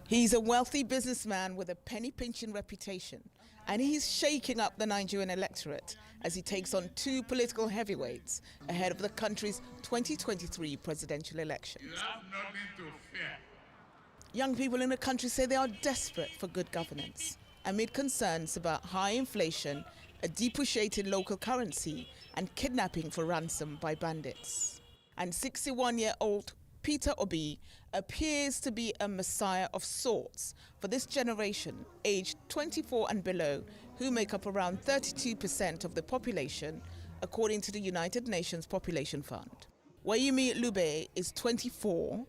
He's a wealthy businessman with a penny-pinching reputation, and he's shaking up the Nigerian electorate as he takes on two political heavyweights ahead of the country's 2023 presidential election. You have nothing to fear. Young people in the country say they are desperate for good governance amid concerns about high inflation, a depreciated local currency, and kidnapping for ransom by bandits. And 61-year-old Peter Obi appears to be a messiah of sorts for this generation, aged 24 and below, who make up around 32% of the population, according to the United Nations Population Fund. Wayumi Lube is 24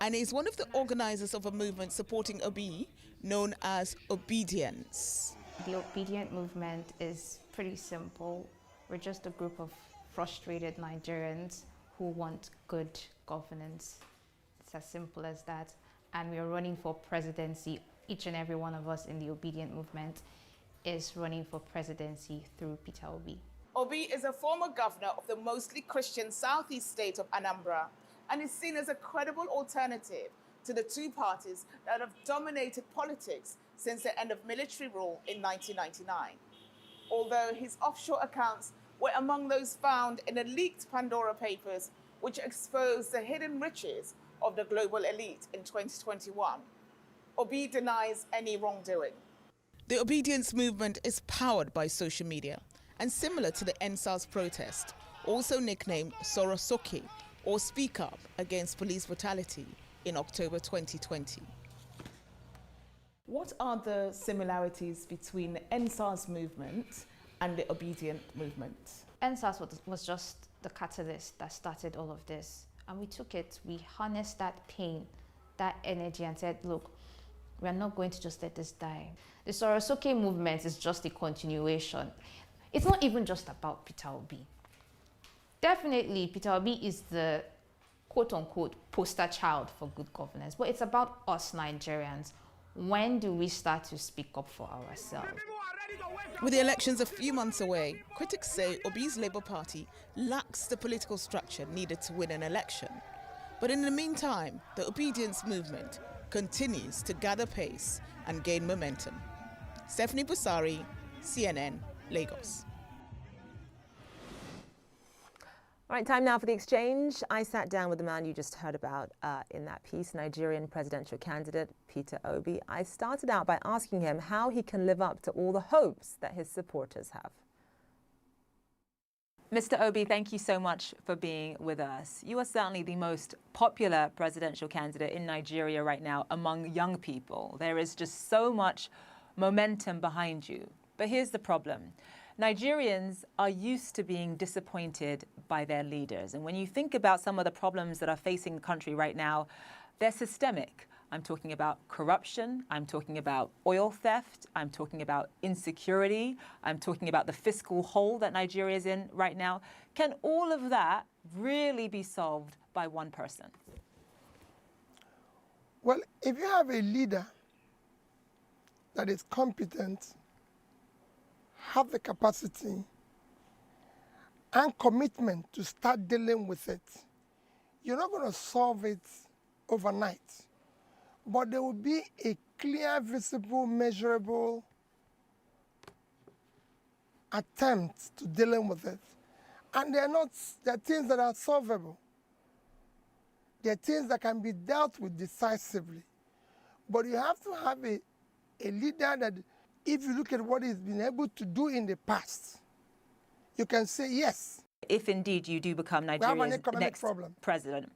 and is one of the organizers of a movement supporting Obi known as OBIDIENT. The Obedient movement is pretty simple. We're just a group of frustrated Nigerians who want good governance. It's as simple as that. And we're running for presidency. Each and every one of us in the Obedient movement is running for presidency through Peter Obi. Obi is a former governor of the mostly Christian southeast state of Anambra and is seen as a credible alternative to the two parties that have dominated politics since the end of military rule in 1999. Although his offshore accounts were among those found in the leaked Pandora Papers, which exposed the hidden riches of the global elite in 2021. Obi denies any wrongdoing. The obedience movement is powered by social media and similar to the NSAS protest, also nicknamed Sorosoke, or Speak Up Against Police Brutality, in October 2020. What are the similarities between the NSAS movement and the obedient movement? NSAS was just the catalyst that started all of this. And we took it, we harnessed that pain, that energy, and said, look, we're not going to just let this die. The Sorosoke movement is just a continuation. It's not even just about Peter Obi. Definitely, Peter Obi is the quote-unquote poster child for good governance, but it's about us Nigerians. When do we start to speak up for ourselves? With the elections a few months away, critics say Obi's Labour Party lacks the political structure needed to win an election. But in the meantime, the obedience movement continues to gather pace and gain momentum. Stephanie Busari, CNN, Lagos. All right, time now for the exchange. I sat down with the man you just heard about in that piece, Nigerian presidential candidate Peter Obi. I started out by asking him how he can live up to all the hopes that his supporters have. Mr. Obi, thank you so much for being with us. You are certainly the most popular presidential candidate in Nigeria right now among young people. There is just so much momentum behind you. But here's the problem. Nigerians are used to being disappointed by their leaders. And when you think about some of the problems that are facing the country right now, they're systemic. I'm talking about corruption. I'm talking about oil theft. I'm talking about insecurity. I'm talking about the fiscal hole that Nigeria is in right now. Can all of that really be solved by one person? Well, if you have a leader that is competent, have the capacity and commitment to start dealing with it, you're not going to solve it overnight. But there will be a clear, visible, measurable attempt to dealing with it. And they're things that are solvable. They're things that can be dealt with decisively. But you have to have a leader that, if you look at what he's been able to do in the past, you can say yes. If indeed you do become Nigeria's next president.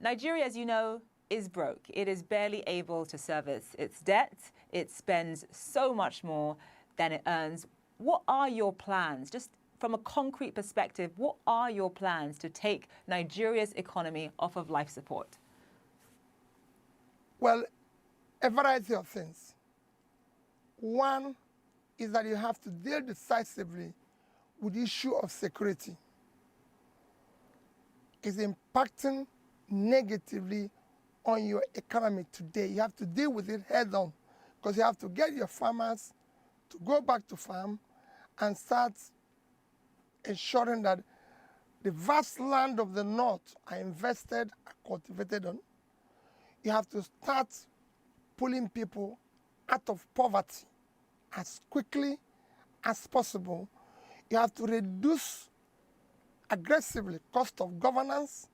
Nigeria, as you know, is broke. It is barely able to service its debt. It spends so much more than it earns. What are your plans? Just from a concrete perspective, what are your plans to take Nigeria's economy off of life support? Well, a variety of things. One is that you have to deal decisively with the issue of security. It's impacting negatively on your economy today. You have to deal with it head on, because you have to get your farmers to go back to farm and start ensuring that the vast land of the north are invested, are cultivated on. You have to start pulling people out of poverty as quickly as possible. You have to reduce aggressively cost of governance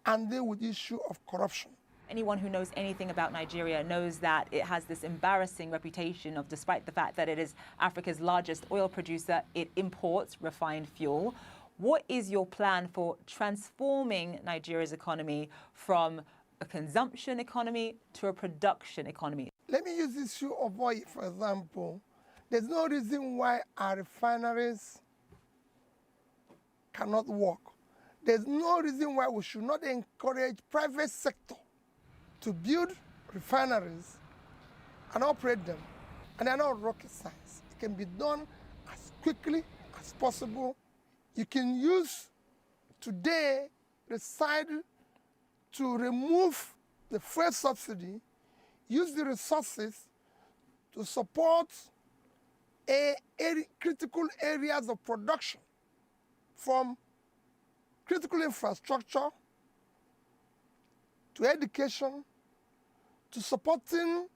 and deal with the issue of corruption. Anyone who knows anything about Nigeria knows that it has this embarrassing reputation of, despite the fact that it is Africa's largest oil producer, it imports refined fuel. What is your plan for transforming Nigeria's economy from a consumption economy to a production economy? Let me use the issue of oil, for example. There's no reason why our refineries cannot work. There's no reason why we should not encourage private sector to build refineries and operate them. And they're not rocket science. It can be done as quickly as possible. You can use today the side to remove the fuel subsidy, use the resources to support critical areas of production, from critical infrastructure to education to supporting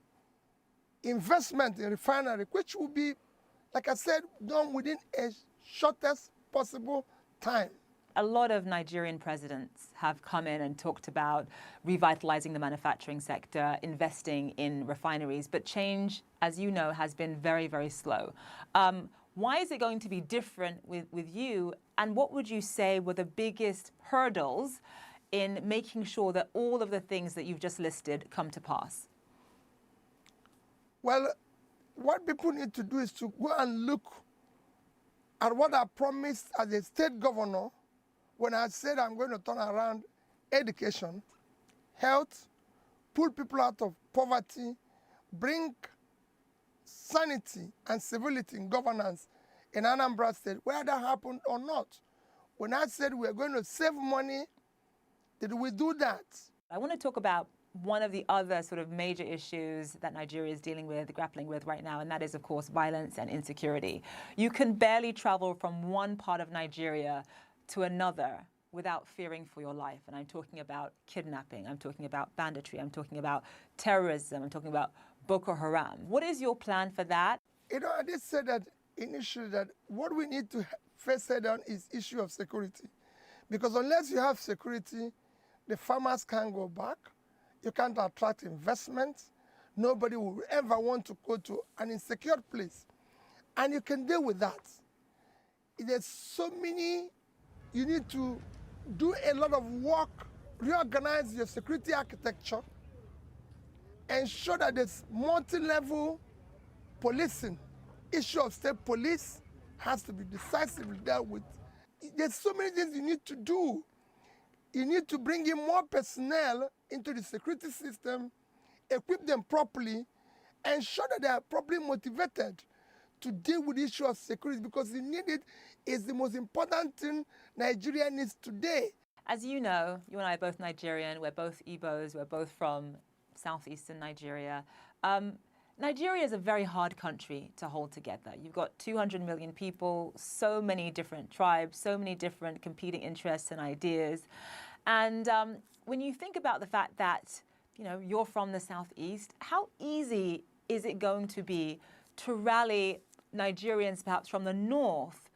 investment in refinery, which will be, like I said, done within a shortest possible time. A lot of Nigerian presidents have come in and talked about revitalizing the manufacturing sector, investing in refineries, but change, as you know, has been very, very slow. Why is it going to be different with you? And what would you say were the biggest hurdles in making sure that all of the things that you've just listed come to pass? Well, what people need to do is to go and look at what I promised as a state governor when I said I'm going to turn around education, health, pull people out of poverty, bring sanity and civility in governance in Anambra State, whether that happened or not. When I said we're going to save money, did we do that? I want to talk about one of the other sort of major issues that Nigeria is dealing with, grappling with right now, and that is, of course, violence and insecurity. You can barely travel from one part of Nigeria to another without fearing for your life. And I'm talking about kidnapping, I'm talking about banditry, I'm talking about terrorism, I'm talking about Boko Haram. What is your plan for that? You know, I did say that initially that what we need to first head on is issue of security. Because unless you have security, the farmers can't go back, you can't attract investment, nobody will ever want to go to an insecure place. And you can deal with that. There's so many, you need to do a lot of work, reorganize your security architecture, ensure that there's multi-level policing. Issue of state police has to be decisively dealt with. There's so many things you need to do. You need to bring in more personnel into the security system, equip them properly, ensure that they are properly motivated to deal with the issue of security, because the need it is the most important thing Nigeria needs today. As you know, you and I are both Nigerian, we're both Igbos, we're both from southeastern Nigeria. Nigeria is a very hard country to hold together. You've got 200 million people, so many different tribes, so many different competing interests and ideas. And when you think about the fact that, you know, you're from the southeast, how easy is it going to be to rally Nigerians perhaps from the north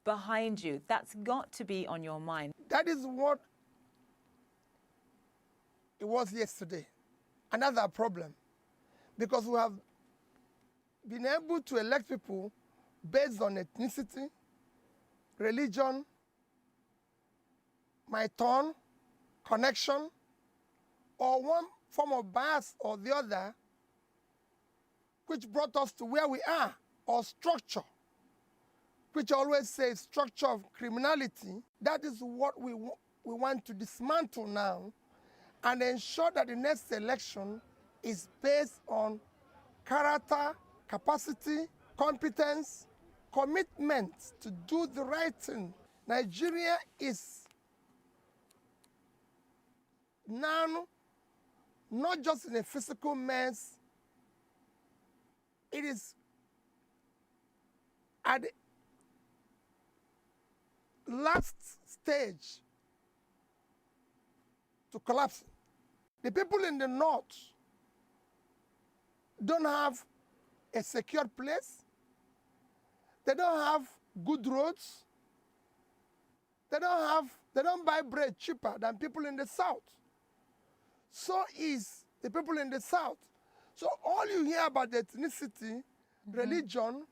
behind you? That's got to be on your mind. That is what it was yesterday. And that's our problem. Because we have been able to elect people based on ethnicity, religion, my turn, connection, or one form of bias or the other, which brought us to where we are, or structure, which always says structure of criminality. That is what we want to dismantle now and ensure that the next election is based on character, capacity, competence, commitment to do the right thing. Nigeria is now not just in a physical mess, it is at the last stage to collapse. The people in the north don't have a secure place. They don't have good roads. They don't buy bread cheaper than people in the south. So is the people in the south. So all you hear about ethnicity, religion,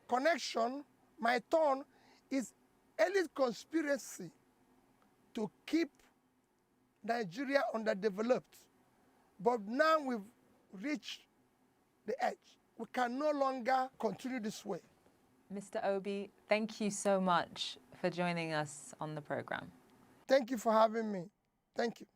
connection, my turn, is elite conspiracy to keep Nigeria underdeveloped. But now we've reached the edge. We can no longer continue this way. Mr. Obi, thank you so much for joining us on the program. Thank you for having me. Thank you.